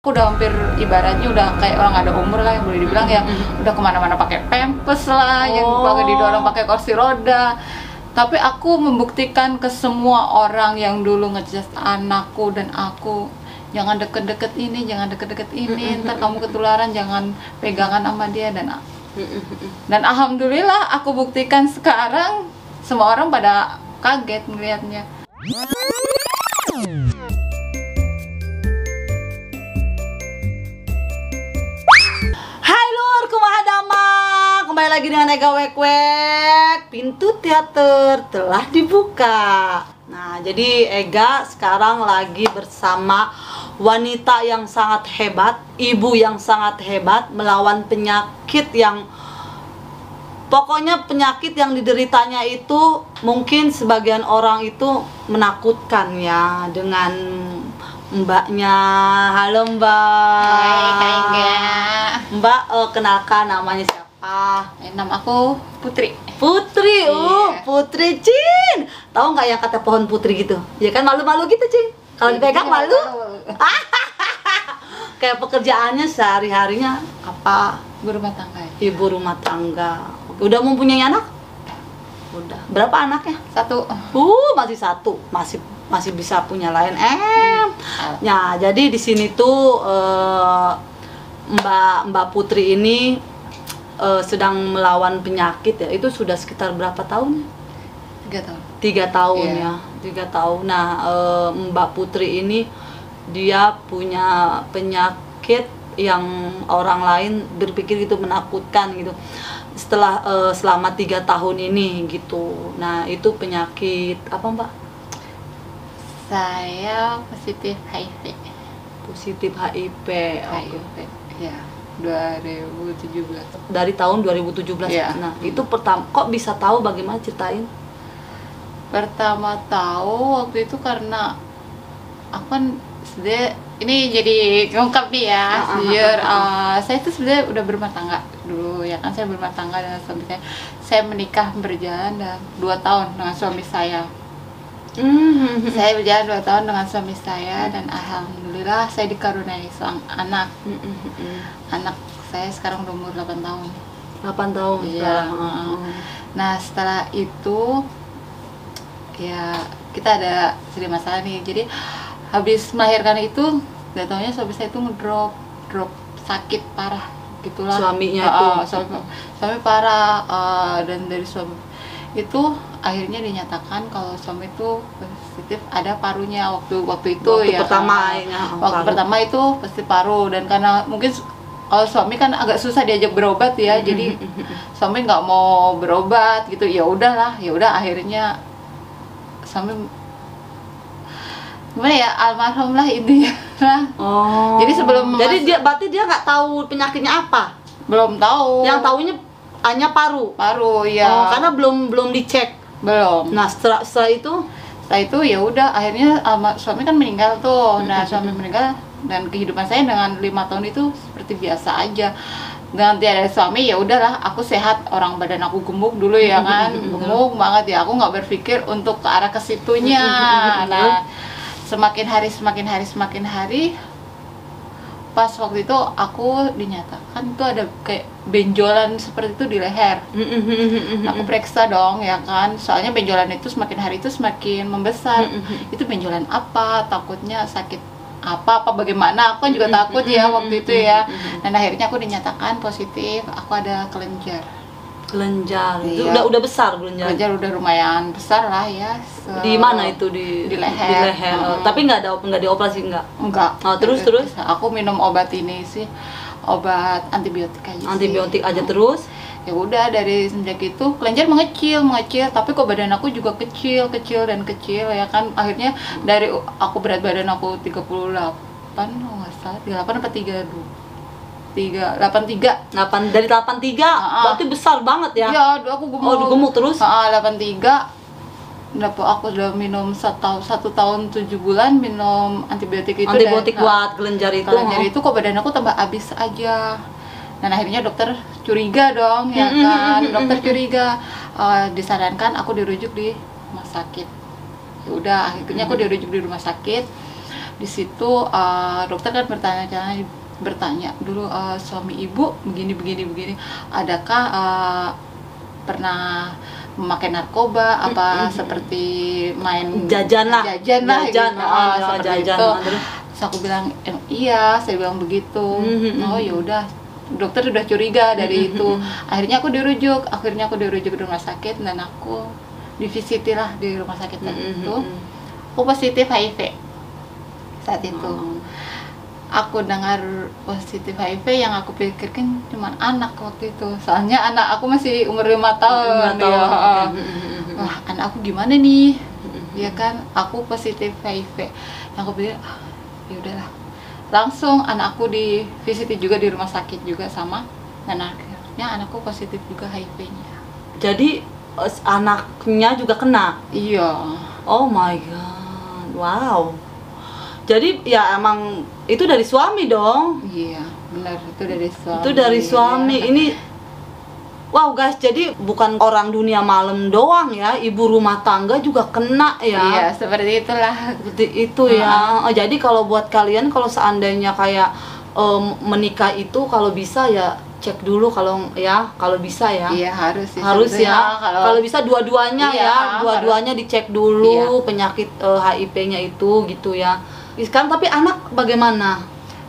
Aku udah hampir ibaratnya udah kayak orang gak ada umur lah, yang boleh dibilang ya. Udah kemana-mana pakai pampers lah, yang pakai didorong pakai kursi roda. Tapi aku membuktikan ke semua orang yang dulu ngejudge anakku dan aku, jangan deket-deket ini, jangan deket-deket ini, ntar kamu ketularan, jangan pegangan sama dia. Dan alhamdulillah aku buktikan sekarang, semua orang pada kaget melihatnya. Kembali lagi dengan Ega Wekwek. Pintu teater telah dibuka. Nah, jadi Ega sekarang lagi bersama wanita yang sangat hebat, ibu yang sangat hebat, melawan penyakit yang pokoknya penyakit yang dideritanya itu mungkin sebagian orang itu menakutkan ya, dengan mbaknya. Halo Mbak. Hai. Mbak, kenalkan namanya siapa? Nama aku Putri. Putri, Putri Cin. Tahu nggak yang kata pohon putri gitu? Ya kan malu-malu gitu Cin. Kalau dipegang malu. Kayak pekerjaannya sehari-harinya apa? Ibu rumah tangga. Ibu rumah tangga. Udah mempunyai anak? Udah. Berapa anaknya? 1. Masih 1. Masih bisa punya lain. Ya, jadi di sini tuh Mbak Putri ini sedang melawan penyakit ya. Itu sudah sekitar berapa tahun? 3 tahun. 3 tahun Yeah. ya. 3 tahun. Nah, Mbak Putri ini dia punya penyakit yang orang lain berpikir itu menakutkan gitu. Setelah selama 3 tahun ini gitu. Nah, itu penyakit apa Mbak? Saya positif HIV. Positif HIV. HIV. Ya. 2017. Dari tahun 2017. Yeah. Nah, itu pertama kok bisa tahu, bagaimana ceritain? Pertama tahu waktu itu karena aku kan sebenarnya ini jadi ngungkap nih ya, jujur. Saya itu sebenarnya udah berumah tangga dulu ya kan, saya berumah tangga dengan suami saya. Saya menikah berjalan dalam 2 tahun dengan suami saya. Saya berjalan 2 tahun dengan suami saya dan alhamdulillah saya dikaruniai seorang anak. Anak saya sekarang udah umur 8 tahun. 8 tahun. Iya. Nah, setelah itu ya kita ada sedikit masalah nih. Jadi habis melahirkan itu, gak taunya suami saya itu ngedrop sakit parah gitulah. Suaminya itu. Suami parah, dan dari suami itu akhirnya dinyatakan kalau suami itu positif ada parunya waktu itu waktu ya. Waktu pertama itu pasti paru, dan karena mungkin kalau suami kan agak susah diajak berobat ya, jadi suami nggak mau berobat gitu. Ya udah akhirnya suami gimana ya, almarhum lah intinya. Jadi berarti dia nggak tahu penyakitnya apa? Belum tahu. Yang taunya hanya paru ya. Karena belum dicek. Belum. Nah, setelah itu ya udah akhirnya suami kan meninggal tuh. Nah, suami meninggal dan kehidupan saya dengan 5 tahun itu seperti biasa aja. Dengan tiada suami ya udahlah, aku sehat, orang badan aku gemuk dulu ya kan, gemuk banget ya. Aku nggak berpikir untuk ke arah kesitunya. Nah, semakin hari pas waktu itu aku dinyatakan itu ada kayak benjolan seperti itu di leher. Aku periksa dong ya kan, soalnya benjolan itu semakin hari itu semakin membesar. Itu benjolan apa, takutnya sakit apa bagaimana, aku kan juga takut ya waktu itu ya. Dan akhirnya aku dinyatakan positif, aku ada kelenjar. Iya. Udah besar kelenjar udah lumayan besar lah ya. Di mana itu? Di leher. Tapi nggak dioperasi enggak. Terus aku minum obat ini sih, obat antibiotik aja. Terus ya udah, dari semenjak itu kelenjar mengecil, tapi kok badan aku juga kecil ya kan. Akhirnya dari aku berat badan aku 38, nggak salah 38 apa 83 dari 83. Berarti besar banget ya. Iya, aku gemuk. Gemuk terus? 83. Aku udah minum 1 tahun 7 bulan minum antibiotik itu. Antibiotik buat kelenjar itu. Kelenjar itu kok badan aku tambah habis aja. Dan akhirnya dokter curiga dong ya kan. Dokter curiga, disarankan aku dirujuk di rumah sakit. Ya udah, akhirnya aku dirujuk di rumah sakit. Di situ dokter kan bertanya dulu, suami ibu begini, adakah pernah memakai narkoba, apa seperti main Jajan lah. gitu. Seperti Jajan. itu. Terus aku bilang iya, saya bilang begitu. Oh ya udah, dokter udah curiga dari itu. Akhirnya aku dirujuk ke rumah sakit, dan aku divisiti lah di rumah sakit itu. Aku positif HIV saat itu. Aku dengar positif HIV, yang aku pikirkan cuma anak waktu itu. Soalnya anak aku masih umur 5 tahun. Wah, anak aku gimana nih? Ya kan, aku positif HIV. Yang aku pikir, ya udahlah. Langsung anak aku divisiti juga di rumah sakit juga sama, dan akhirnya anakku positif juga HIV-nya. Jadi anaknya juga kena. Iya. Oh my god. Wow. Jadi ya emang itu dari suami dong. Iya, benar, itu dari suami. Itu dari suami. Ya. Ini wow guys, jadi bukan orang dunia malam doang ya, ibu rumah tangga juga kena ya. Iya, seperti itulah. Seperti itu ya. Jadi kalau buat kalian, kalau seandainya kayak menikah itu, kalau bisa ya cek dulu, kalau bisa ya. Iya, harus sih. Harus ya. Kalau Bisa dua-duanya iya, ya, dua-duanya dicek dulu iya. penyakit HIV-nya itu gitu ya. Sekarang tapi anak bagaimana?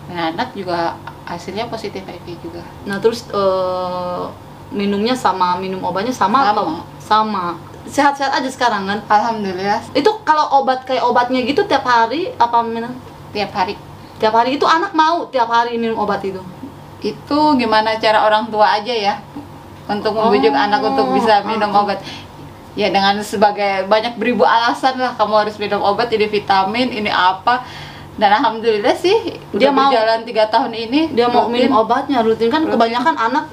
nah, anak juga hasilnya positif HIV juga. Nah terus minumnya sama, minum obatnya sama atau sama? Sehat-sehat aja sekarang kan? Alhamdulillah, Itu kalau obat kayak obatnya gitu tiap hari apa minum? tiap hari. Tiap hari itu anak mau tiap hari minum obat itu? Itu gimana cara orang tua aja ya untuk membujuk anak untuk bisa minum obat. Ya dengan sebagai banyak beribu alasan lah, kamu harus minum obat, ini vitamin, ini apa. Dan alhamdulillah sih Dia udah mau. berjalan 3 tahun ini Dia mau rutin. minum obatnya rutin kan. Kebanyakan anak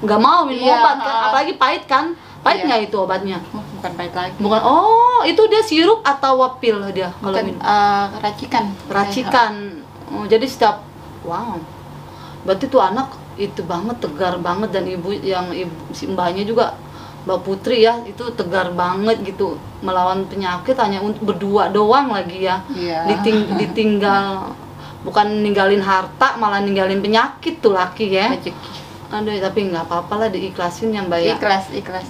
nggak mau minum Iya, obat kan, apalagi pahit kan. Pahit Iya. nggak itu obatnya? Bukan pahit lagi. Bukan. Oh, itu dia sirup atau pil dia kalau Bukan, minum? racikan. Racikan. Oh, jadi setiap wow. Berarti tuh anak itu banget, tegar banget, dan ibu si mbahnya juga, Mbak Putri ya, itu tegar banget gitu melawan penyakit hanya untuk berdua doang lagi ya. Iya. Ditinggal, bukan ninggalin harta, malah ninggalin penyakit tuh laki ya. Rezeki. Aduh, tapi nggak apa-apa lah, diikhlasin ya Mbak ya. Ikhlas,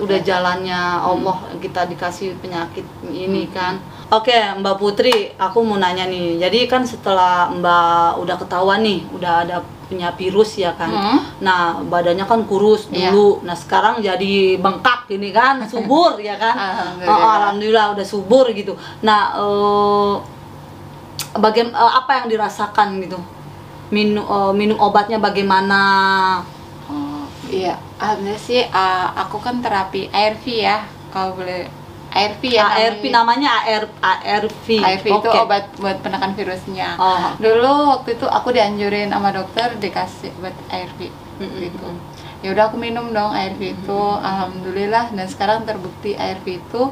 Udah jalannya Allah, kita dikasih penyakit ini kan. Oke Mbak Putri, aku mau nanya nih. Jadi kan setelah Mbak udah ketahuan nih, udah ada punya virus ya kan. Nah badannya kan kurus dulu. Nah sekarang jadi bengkak gini kan, subur ya kan. Alhamdulillah udah subur gitu. Nah apa yang dirasakan gitu? Minum obatnya bagaimana? Iya, alhamdulillah sih. Aku kan terapi ARV ya, kalau boleh. ARV ya. ARV namanya ARV. ARV itu obat buat penekan virusnya. Oh. Dulu waktu itu aku dianjurin sama dokter dikasih obat ARV gitu. Ya udah aku minum dong ARV itu. Alhamdulillah, dan sekarang terbukti ARV itu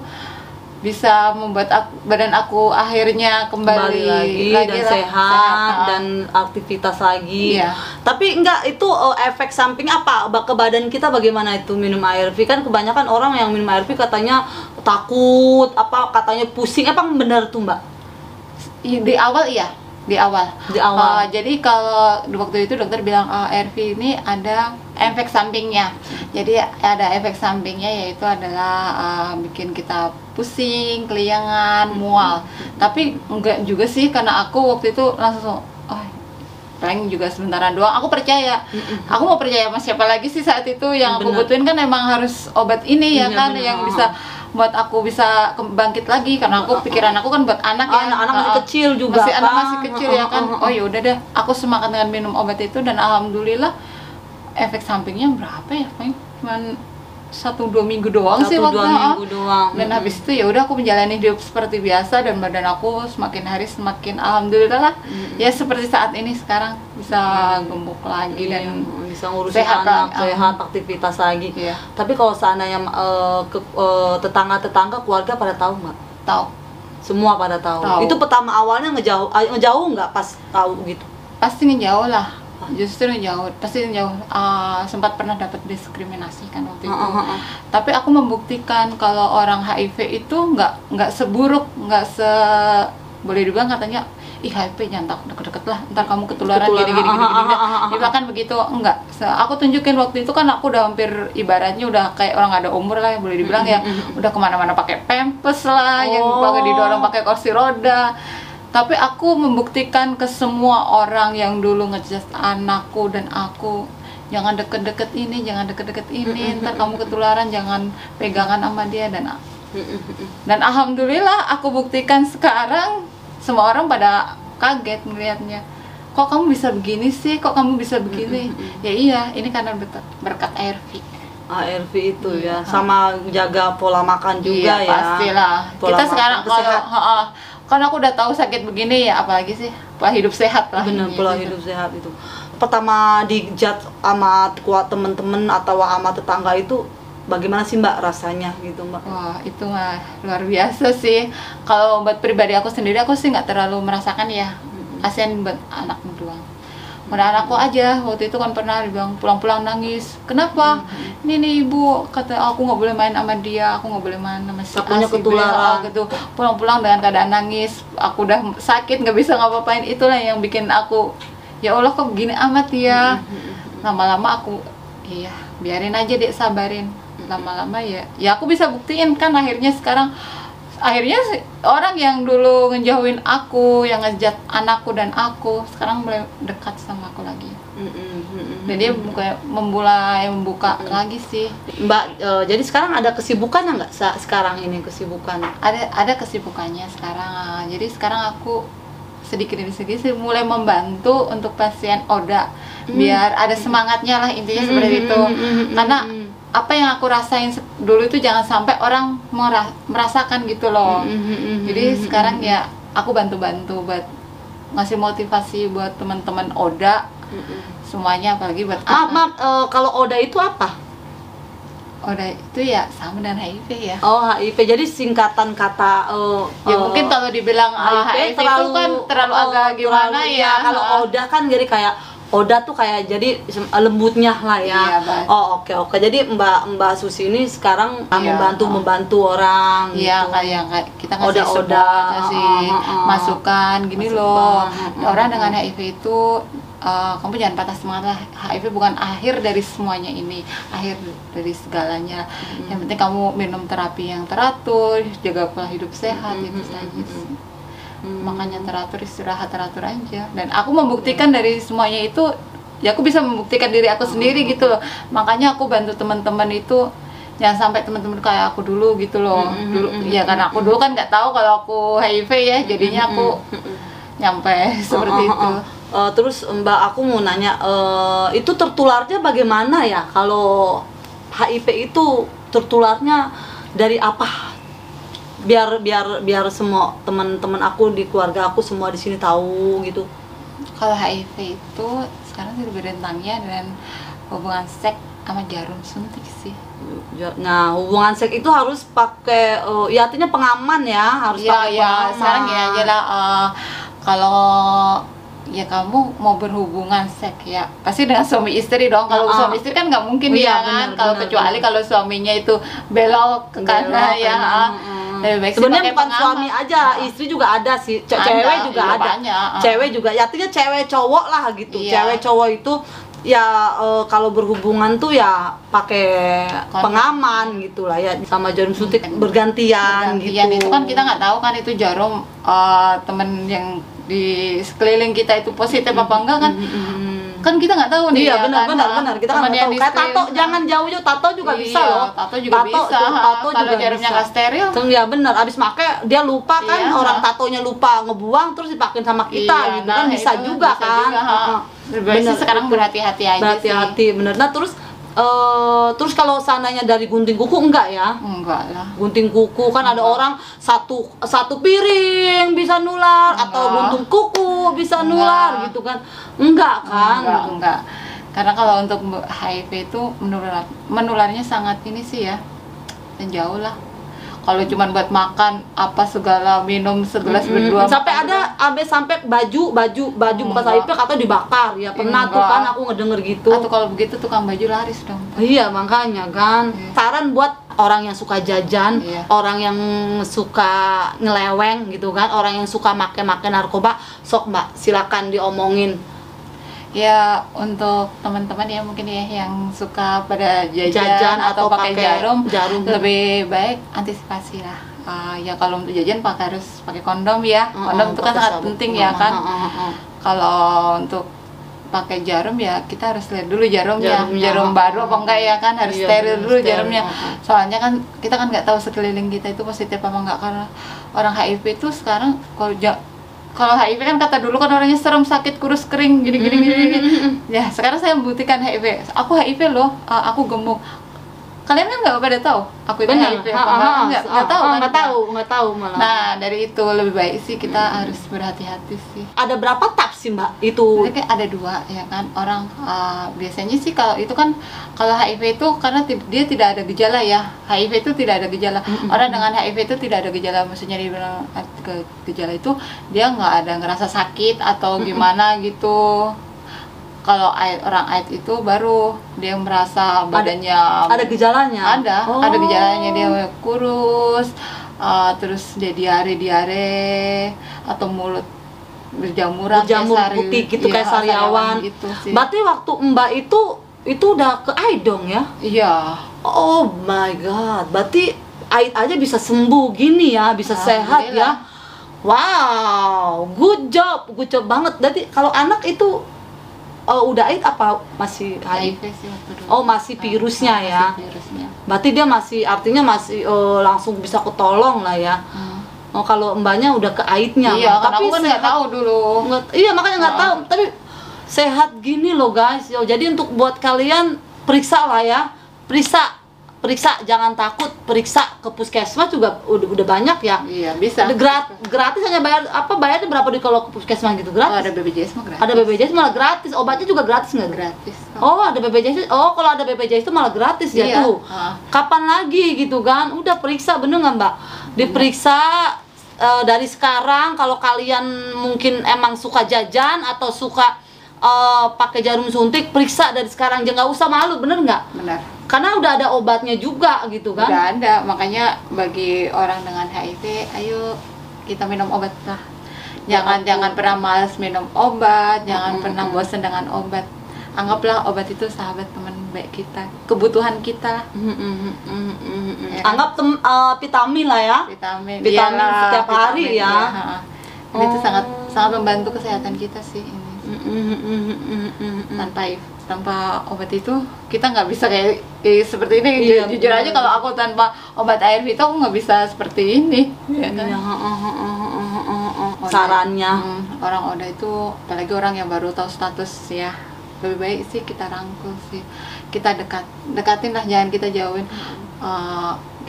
bisa membuat badan aku akhirnya kembali lagi dan sehat dan aktivitas lagi. Iya. Tapi enggak, itu efek samping apa ke badan kita bagaimana itu minum ARV? Kan kebanyakan orang yang minum ARV katanya takut, katanya pusing. Emang benar tuh Mbak? Di awal iya, di awal. Jadi kalau waktu itu dokter bilang ARV ini ada efek sampingnya. Jadi ada efek sampingnya, yaitu adalah bikin kita pusing, keliangan, mual. Tapi enggak juga sih, karena aku waktu itu langsung paling juga sementaran doang. Aku percaya. Aku mau percaya sama siapa lagi sih saat itu. Yang aku butuhin kan emang harus obat ini ya kan, yang bisa buat aku bisa bangkit lagi, karena aku pikiran aku kan buat anak ya. Anak masih kecil juga. Anak masih kecil ya kan. Oh ya udah deh, aku semangat dengan minum obat itu, dan alhamdulillah efek sampingnya berapa ya? Paling cuman 1-2 minggu doang sih waktu 1-2 minggu doang. Dan habis itu ya udah aku menjalani hidup seperti biasa, dan badan aku semakin hari semakin alhamdulillah lah. Ya seperti saat ini sekarang bisa gemuk lagi dan bisa ngurusin sehat anak, sehat, aktivitas lagi. Iya. Tapi kalau seandainya tetangga-tetangga keluarga pada tahu Mbak? Tahu. Semua pada tahu. Itu pertama awalnya ngejauh nggak pas tahu gitu? Pasti ngejauh lah. Justru ngejauh, pasti ngejauh. Sempat pernah dapat diskriminasi kan waktu itu. Tapi aku membuktikan kalau orang HIV itu nggak seburuk, boleh dibilang katanya ih HIV jangan takut deket-deket lah, ntar kamu ketularan Ketularan, gini. Dia bahkan begitu, enggak. Aku tunjukin waktu itu kan aku udah hampir ibaratnya udah kayak orang ada umur lah ya, boleh dibilang ya, udah kemana-mana pakai pampers lah, yang pakai didorong pakai kursi roda. Tapi aku membuktikan ke semua orang yang dulu ngejudge anakku dan aku, jangan deket-deket ini, jangan deket-deket ini, ntar kamu ketularan, jangan pegangan sama dia. Dan alhamdulillah aku buktikan sekarang, semua orang pada kaget melihatnya. Kok kamu bisa begini sih? Kok kamu bisa begini? Ya iya, ini karena berkat ARV. ARV itu ya, sama jaga pola makan juga Iya, ya. pastilah. Pola Kita makan sekarang kalau sehat. kan aku udah tahu sakit begini ya, apalagi sih pola hidup sehat lah. Bener, ini, pola gitu. hidup sehat itu. Pertama dijudge sama kuat temen-temen atau sama tetangga itu bagaimana sih Mbak rasanya gitu Mbak? Wah, itu mah luar biasa sih. Kalau buat pribadi aku sendiri, aku sih nggak terlalu merasakan ya. Kasihan buat anakmu doang. Pada anakku aja, waktu itu kan pernah dibilang pulang-pulang nangis. Kenapa? Ini nih ibu, kata aku nggak boleh main sama dia, aku nggak boleh main sama si Takutnya A, si B, ketularan. gitu. Pulang-pulang dengan keadaan nangis. Aku udah sakit, nggak bisa ngapa-ngapain. Itulah yang bikin aku, ya Allah kok begini amat ya. Lama-lama aku, iya biarin aja deh, sabarin. Lama-lama ya aku bisa buktiin kan, akhirnya sekarang orang yang dulu ngejauhin aku, yang ngejat anakku dan aku, sekarang mulai dekat sama aku lagi. Dan dia mulai membuka lagi sih. Mbak, jadi sekarang ada kesibukannya nggak sekarang ini kesibukan? Ada kesibukannya sekarang. Jadi sekarang aku sedikit demi sedikit mulai membantu untuk pasien ODA, biar ada semangatnya lah, intinya seperti itu. Karena apa yang aku rasain dulu itu jangan sampai orang merasakan gitu loh. Jadi sekarang ya aku bantu-bantu buat ngasih motivasi buat teman-teman ODA semuanya, apalagi buat Maaf, kalau ODA itu apa? ODA itu ya sama dengan HIV ya. Oh, HIV. Jadi singkatan kata Ya mungkin kalau dibilang HIV itu kan terlalu agak gimana ya. Kalau ODA kan jadi kayak ODA tuh kayak jadi lembutnya lah ya. Iya, Oh, oke. Jadi Mbak Susi ini sekarang Iya. membantu orang Iya, gitu. kayak kita ngasih Oda-oda, support, ngasih masukan gini loh. Masukan, Orang dengan HIV itu kamu jangan patah semangat lah. HIV bukan akhir dari semuanya ini, akhir dari segalanya. Yang penting kamu minum terapi yang teratur, jaga pola hidup sehat, itu saja sih. Makanya istirahat teratur aja. Dan aku membuktikan dari semuanya itu, ya aku bisa membuktikan diri aku sendiri gitu loh. Makanya aku bantu teman-teman itu, jangan sampai teman-teman kayak aku dulu gitu loh. Dulu ya, karena aku dulu kan nggak tahu kalau aku HIV ya, jadinya aku nyampe seperti itu. Terus Mbak, aku mau nanya, itu tertularnya bagaimana ya? Kalau HIV itu tertularnya dari apa? Biar semua teman-teman aku di keluarga aku semua di sini tahu gitu. Kalau HIV itu sekarang sih lebih rentangnya dengan hubungan seks sama jarum suntik sih. Nah, hubungan seks itu harus pakai, ya artinya pengaman ya, harus pakai pengaman. Sekarang ya aja lah, kalau ya kamu mau berhubungan seks ya pasti dengan suami istri dong. Kalau suami istri kan nggak mungkin Iya, ya kan. benar, Kalau benar, kecuali benar. kalau suaminya itu belok ke kanan ya. Lebih baik sih Sebenarnya pakai bukan pengaman. suami aja, istri juga ada sih. Ada, Cewek juga iya, ada. banyak. Cewek juga, ya artinya cewek cowok lah gitu. Iya. Cewek cowok itu ya kalau berhubungan tuh ya pakai Kondom. pengaman gitu lah ya, sama jarum suntik bergantian gitu. Itu kan kita nggak tahu kan itu jarum temen yang di sekeliling kita itu positif apa enggak kan. Kan kita nggak tahu nih. Iya, ya benar kan? benar kita kan Temen nggak yang tahu. di Kayak tato, sekeliling. jangan jauh-jauh, tato juga Iya, bisa loh. tato juga bisa. Tato Kalau juga jarumnya bisa. nggak steril. Ya benar, abis make dia lupa kan, Iya. orang tatonya lupa ngebuang terus dipakein sama kita Iya, gitu nah, kan, bisa itu juga bisa kan. juga, ha. Lebih baik sih sekarang itu. berhati-hati aja Berhati-hati, bener. Nah terus kalau seandainya dari gunting kuku enggak ya? Enggak lah. Gunting kuku kan ada orang satu piring bisa nular, atau Enggak. gunting kuku bisa Enggak. nular gitu kan? Enggak kan? Enggak. Karena kalau untuk HIV itu menularnya sangat ini sih ya, dan jauh lah. Kalau cuma buat makan apa segala, minum segelas berdua. Sampai makan ada sampai baju bekas Enggak. HIV atau dibakar ya, pernah tuh Enggak. kan aku ngedenger gitu. Atau kalau begitu tukang baju laris dong. Iya, makanya kan. Iya. Saran buat orang yang suka jajan, Iya. orang yang suka ngeleweng gitu kan, orang yang suka make narkoba. Sok Mbak, silakan diomongin. Ya untuk teman-teman ya mungkin ya yang suka pada jajan, atau pakai jarum, lebih baik antisipasi lah. Ya kalau untuk jajan harus pakai kondom ya. Kondom itu kan pakai sangat sabuk penting ya kan. pengaman. Kalau untuk pakai jarum ya kita harus lihat dulu jarumnya, Jarumnya. jarum baru apa enggak ya kan, harus Iya, steril dulu steril. jarumnya. Soalnya kan kita kan nggak tahu sekeliling kita itu positif apa enggak, karena orang HIV itu sekarang kalau HIV kan kata dulu kan orangnya serem, sakit, kurus, kering, gini. Ya sekarang saya membuktikan HIV. Aku HIV loh, aku gemuk. Kalian kan nggak pada tahu aku itu Benar. HIV apa enggak? Nggak tahu kan? Nggak tahu malah. Nah dari itu lebih baik sih kita harus berhati-hati sih. Ada berapa tab sih Mbak itu? Jadi kayak ada dua ya kan orang biasanya sih kalau itu kan kalau HIV itu karena dia tidak ada gejala ya, HIV itu tidak ada gejala. Orang dengan HIV itu tidak ada gejala, maksudnya dibilang gejala itu dia nggak ada ngerasa sakit atau gimana gitu. Kalau orang AIDS itu baru dia merasa badannya Ada gejalanya? ada gejalanya, dia kurus, terus dia diare atau mulut berjamur putih gitu, kayak sariawan gitu sih. Berarti waktu Mbak itu udah ke AIDS dong ya? Iya. Oh my god, berarti AIDS aja bisa sembuh gini ya, bisa sehat ya. Wow, good job banget. Berarti kalau anak itu udah AIDS apa masih HIV? sih waktu dulu. Oh masih virusnya ya. Masih virusnya. Berarti dia artinya masih langsung bisa ketolong lah ya. Oh kalau Mbaknya udah ke AIDS-nya. Iya, karena tapi aku kan nggak tahu dulu. Iya makanya nggak tahu. Tapi sehat gini loh guys. Jadi untuk buat kalian periksa lah ya. Periksa, jangan takut, periksa ke puskesmas juga udah banyak ya. Iya, bisa. Gratis, hanya bayarnya berapa di kalau ke puskesmas gitu? Gratis. Ada BPJS mah gratis. Ada BPJS malah gratis, obatnya juga gratis nggak? Gratis. Oh ada BPJS, kalau ada BPJS itu malah gratis ya Iya. tuh. Kapan lagi gitu kan? Udah periksa, bener nggak Mbak? Diperiksa dari sekarang. Kalau kalian mungkin emang suka jajan atau suka pakai jarum suntik, periksa dari sekarang, jangan nggak usah malu, bener nggak? Benar. Karena udah ada obatnya juga gitu kan? Udah ada, makanya bagi orang dengan HIV, ayo kita minum obat lah. Jangan pernah malas minum obat, jangan pernah bosan dengan obat. Anggaplah obat itu sahabat teman baik kita, kebutuhan kita. Ya kan? Anggap vitamin lah ya. Vitamin Vitamin setiap hari ya. Ini tuh sangat membantu kesehatan kita sih ini. Tanpa obat itu kita nggak bisa kayak seperti ini. Iya, Jujur aja kalau aku tanpa obat ARV itu aku nggak bisa seperti ini. Ya kan? Sarannya. Orang udah itu, apalagi orang yang baru tahu status ya, lebih baik sih kita rangkul sih, kita dekatin lah, jangan kita jauhin.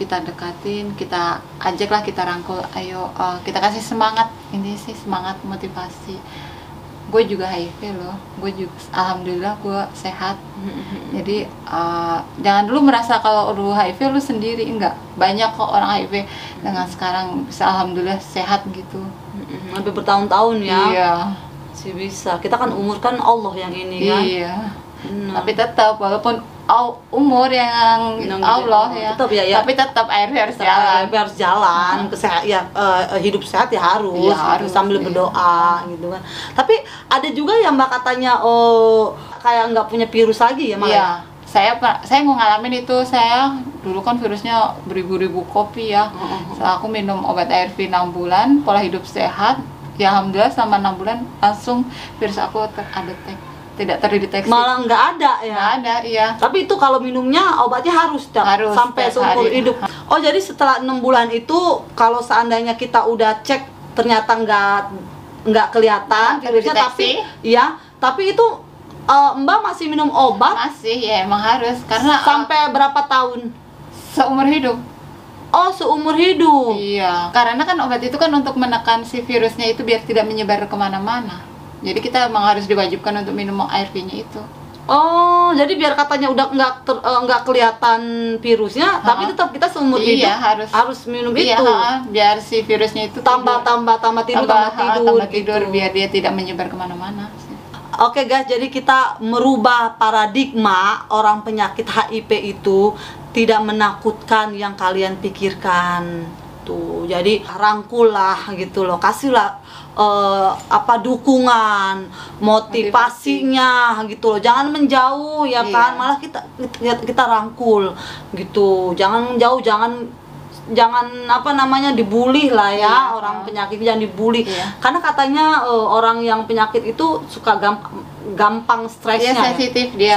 Kita dekatin, kita ajaklah, kita rangkul, ayo kita kasih semangat. Ini sih semangat, motivasi. Gue juga HIV loh, gue juga alhamdulillah gue sehat. Jadi jangan dulu merasa kalau lu HIV lu sendiri, enggak, banyak kok orang HIV dengan sekarang bisa alhamdulillah sehat gitu. Sampai bertahun-tahun ya. Iya. Sih bisa. Kita kan umur kan Allah yang ini kan. Iya. Tapi tetap walaupun umur yang Allah ya, tetap ya. Tapi tetap ARV harus jalan. ARV harus jalan. Hidup sehat ya harus. Iya, harus. Sambil berdoa gitu kan. Tapi ada juga yang Mbak katanya kayak nggak punya virus lagi ya malah. Iya. Saya mau ngalamin itu. Saya dulu kan virusnya beribu-ribu kopi ya. Aku minum obat ARV 6 bulan, pola hidup sehat. Ya alhamdulillah selama 6 bulan langsung virus aku tidak terdeteksi. Malah nggak ada ya? Nggak ada, iya. Tapi itu kalau minumnya obatnya harus sampai seumur hidup. Oh jadi setelah 6 bulan itu kalau seandainya kita udah cek ternyata nggak kelihatan virusnya, tapi itu Mbak masih minum obat? Masih, ya emang harus, karena sampai berapa tahun? Seumur hidup. Oh seumur hidup. Iya, karena kan obat itu kan untuk menekan si virusnya itu biar tidak menyebar kemana-mana. Jadi kita emang harus diwajibkan untuk minum ARV-nya itu. Oh, jadi biar katanya udah nggak kelihatan virusnya, tapi tetap kita seumur hidup harus minum itu. Biar si virusnya itu tambah tidur biar dia tidak menyebar kemana-mana. Oke guys, jadi kita merubah paradigma orang penyakit HIV itu tidak menakutkan yang kalian pikirkan tuh. Jadi rangkul lah gitu loh, kasihlah dukungan, motivasinya gitu loh. Jangan menjauh ya kan, malah kita rangkul gitu. Jangan menjauh, jangan dibully lah ya, orang penyakit jangan dibully. Karena katanya orang yang penyakit itu suka gampang stresnya, sensitif dia.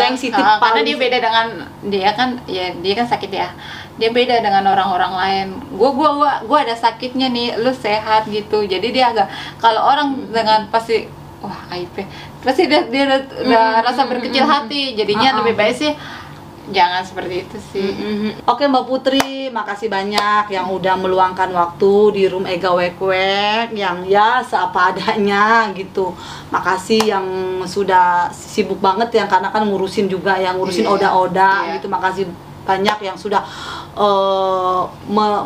Karena dia beda dengan dia kan sakit ya. Dia beda dengan orang-orang lain. Gua ada sakitnya nih, lu sehat gitu. Jadi dia agak, kalau orang dengan pasti wah aib, pasti dia udah rasa berkecil hati. Jadinya lebih baik sih jangan seperti itu sih. Oke Mbak Putri, makasih banyak yang udah meluangkan waktu di room Ega Wekwek yang ya seapa adanya gitu. Makasih yang sudah sibuk banget ya, karena kan ngurusin juga, yang ngurusin oda-oda gitu. Makasih banyak yang sudah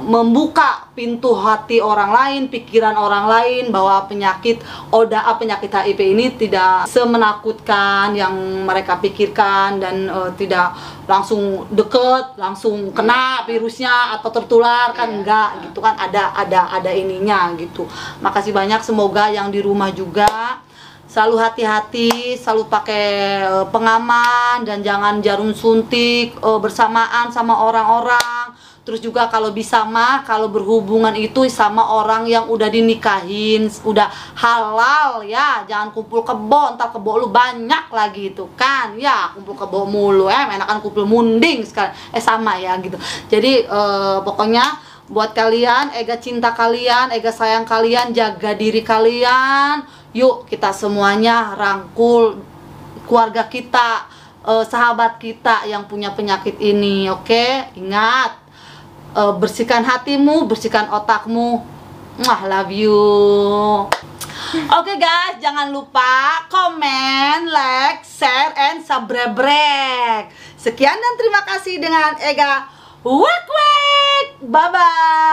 membuka pintu hati orang lain, pikiran orang lain, bahwa penyakit HIV ini tidak semenakutkan yang mereka pikirkan, dan tidak langsung deket, langsung kena virusnya atau tertular kan, enggak gitu kan, ada ininya gitu. Makasih banyak, semoga yang di rumah juga selalu hati-hati, selalu pakai pengaman, dan jangan jarum suntik bersamaan sama orang-orang. Terus juga kalau bisa kalau berhubungan itu sama orang yang udah dinikahin, udah halal ya, jangan kumpul kebo, ntar kebo lu banyak lagi itu kan ya, kumpul kebo mulu enakan kumpul munding sekarang sama ya gitu. Jadi pokoknya buat kalian, Ega cinta kalian, Ega sayang kalian, jaga diri kalian. Yuk kita semuanya rangkul keluarga kita, sahabat kita yang punya penyakit ini, oke? Ingat, bersihkan hatimu, bersihkan otakmu. Love you. Oke guys, jangan lupa komen, like, share, and subscribe. Sekian dan terima kasih dengan Ega Wekwek. Bye bye.